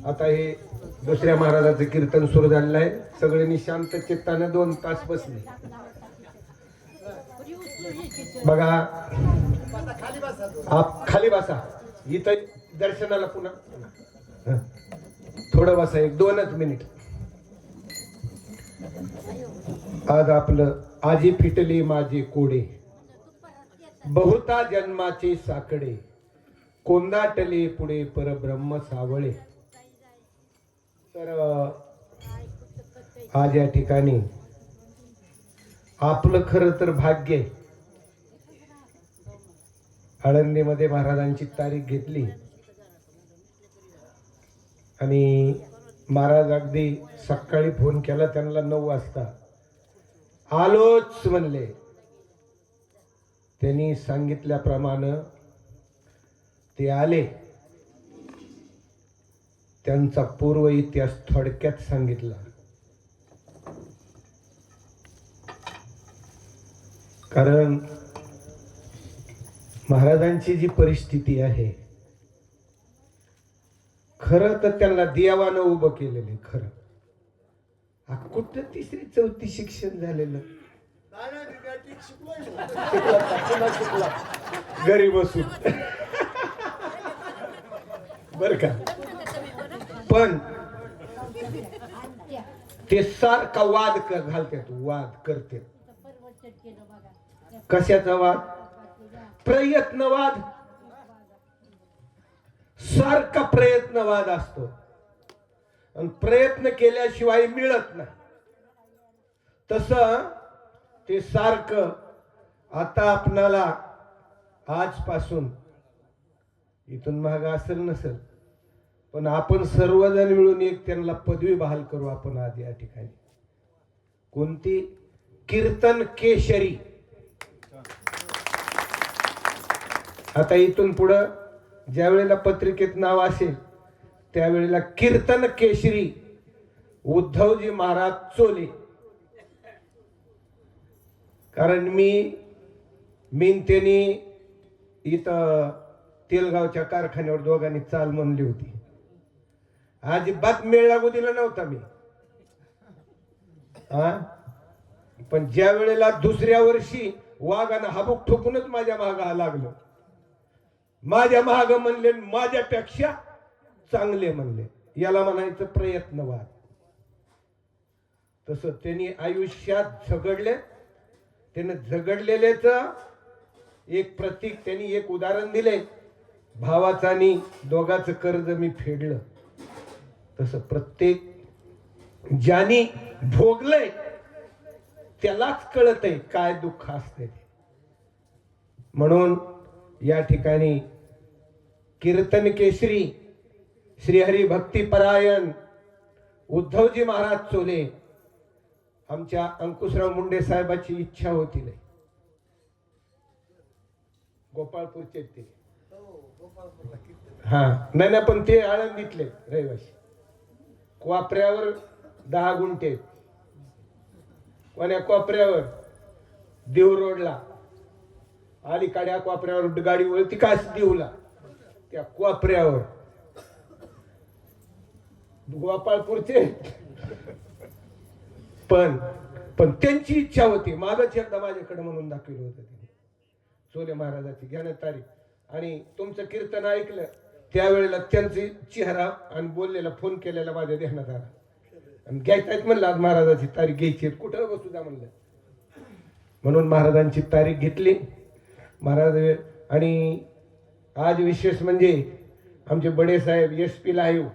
आता हे दुसऱ्या महाराजाचं कीर्तन सुरू झालेलं आहे. सगळ्यांनी शांत चित्ताने 2 तास बसले. बघा, आप खाली बसा. इथं दर्शनाला पुन्हा थोडं बसा, 1-2च मिनिट. आज आपलं आजी फिटले माझे कोडे, बहुता जन्माचे साकडे, कोंदाटले पुढे परब्रह्म सावळे. तर आज या ठिकाणी आपलं खरं तर भाग्य आहे. आळंदीमध्ये महाराजांची तारीख घेतली आणि महाराज अगदी सकाळी फोन केला त्यांना 9 वाजता आलोच म्हणले. त्यांनी सांगितल्याप्रमाणे ते आले. त्यांचा पूर्व इतिहास थोडक्यात सांगितला. कारण महाराजांची जी परिस्थिती आहे, खरं तर त्यांना देवानं उभं केलेलं. खरं कुठं 3री-4थी शिक्षण झालेलं, घरी बसून बर का. पण ते सारखा वाद घालतात, वाद करते. कशाचा वाद? प्रयत्नवाद. सारखा प्रयत्नवाद असतो आणि प्रयत्न केल्याशिवाय मिळत नाही. तसं ते सारखं आता आपणाला आजपासून इथून महाग असेल नसेल, पण आपण सर्वजण मिळून एक त्यांना पदवी बहाल करू आपण आज या ठिकाणी. कोणती? कीर्तन केशरी. आता इथून पुढं ज्या वेळेला पत्रिकेत नाव असेल त्यावेळेला कीर्तन केशरी उद्धवजी महाराज चोले. कारण मी त्यांनी इथं तेलगावच्या कारखान्यावर दोघांनी चाल म्हणली होती. अजिबात मेळ लागू दिला नव्हता मी. पण ज्या वेळेला दुसऱ्या वर्षी वाघानं हाबूक ठोकूनच माझ्या मागं लागलं. माझ्या माग म्हणले, माझ्यापेक्षा चांगले म्हणले. याला म्हणायचं प्रयत्नवाद. तसं त्यांनी आयुष्यात झगडले. त्याने झगडलेलेच एक प्रतीक, त्यांनी एक उदाहरण दिले. भावाचं आणि दोघांचं कर्ज मी फेडलं. तसं प्रत्येक ज्यानी भोगलंय त्यालाच कळतंय काय दुःख असते. म्हणून या ठिकाणी कीर्तन केसरी श्रीहरी भक्तिपरायण उद्धवजी महाराज चोले, आमच्या अंकुशराव मुंडे साहेबाची इच्छा होती. नाही, गोपाळपूरचे ते. हा, नाही पण ते आळंदीतले रहिवासी. कोपऱ्यावर 10 गुंठे. कोण्या कोपऱ्यावर? देव रोडला अलीकडे कोपऱ्यावर गाडी वळती का देऊला, त्या कोपऱ्यावर गोपाळपूरचे. पण त्यांची इच्छा होती. मागच एकदा माझ्याकडे म्हणून दाखवलं होतं त्यांनी चोले महाराजाची घ्यान तारीख. आणि तुमचं कीर्तन ऐकलं त्यावेळेला त्यांची चेहरा आणि बोललेला फोन केलेला माझ्या ध्यानात आला. आणि घ्यायचं म्हणलं आज महाराजाची तारीख घ्यायची, कुठं बसू द्या म्हणलं. म्हणून महाराजांची तारीख घेतली महाराज. आणि आज विशेष म्हणजे आमचे बडे साहेब SP लाईव्ह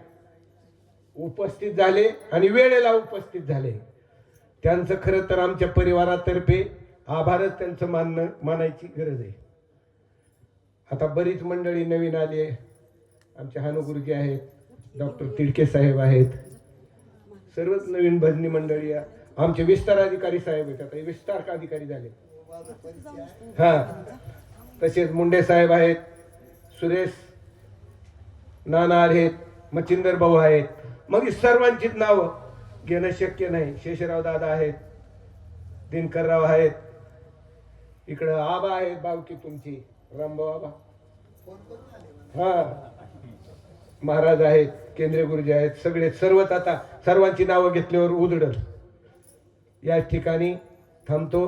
उपस्थित झाले आणि वेळेला उपस्थित झाले. त्यांचं खरं तर आमच्या परिवारातर्फे आभारच त्यांचं मानायची गरज आहे. आता बरीच मंडळी नवीन आली आहे. आमचे हानू गुरुजी आहेत, डॉक्टर तिडके साहेब आहेत, सर्वच नवीन भजनी मंडळी. आमचे विस्तार अधिकारी साहेब आहेत, आता विस्तार अधिकारी झाले. हा, तसेच मुंडे साहेब आहेत, सुरेश नाना आहेत, मच्छिंदर भाऊ आहेत. मग सर्वांचीच नावं घेणं शक्य नाही. शेषराव दादा आहेत, दिनकरराव आहेत, इकडं आबा आहेत, बावकी तुमची रामभाऊ आबा. हा, महाराज आहेत, केंद्रीय गुरुजी आहेत, सगळे सर्वच आता सर्वांची नावं घेतल्यावर उजडल. या ठिकाणी थांबतो.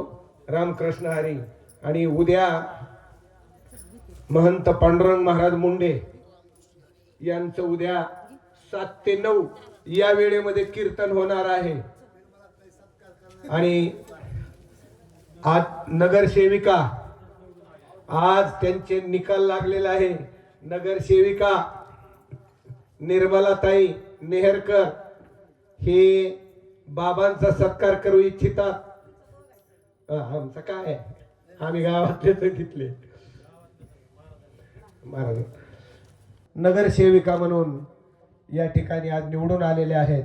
रामकृष्ण हरी. आणि उद्या महंत पांडुरंग महाराज मुंडे यांचं उद्या 7 ते 9 या वेळेमध्ये कीर्तन होणार आहे. आणि आज नगरसेविका, आज त्यांचे निकाल लागलेला आहे. नगरसेविका निर्मलाताई नेहरकर हे बाबांचा सत्कार करू इच्छितात. आमचं काय, आम्ही गावातले तर तिथले महाराज नगरसेविका म्हणून या ठिकाणी आज निवडून आलेले आहेत.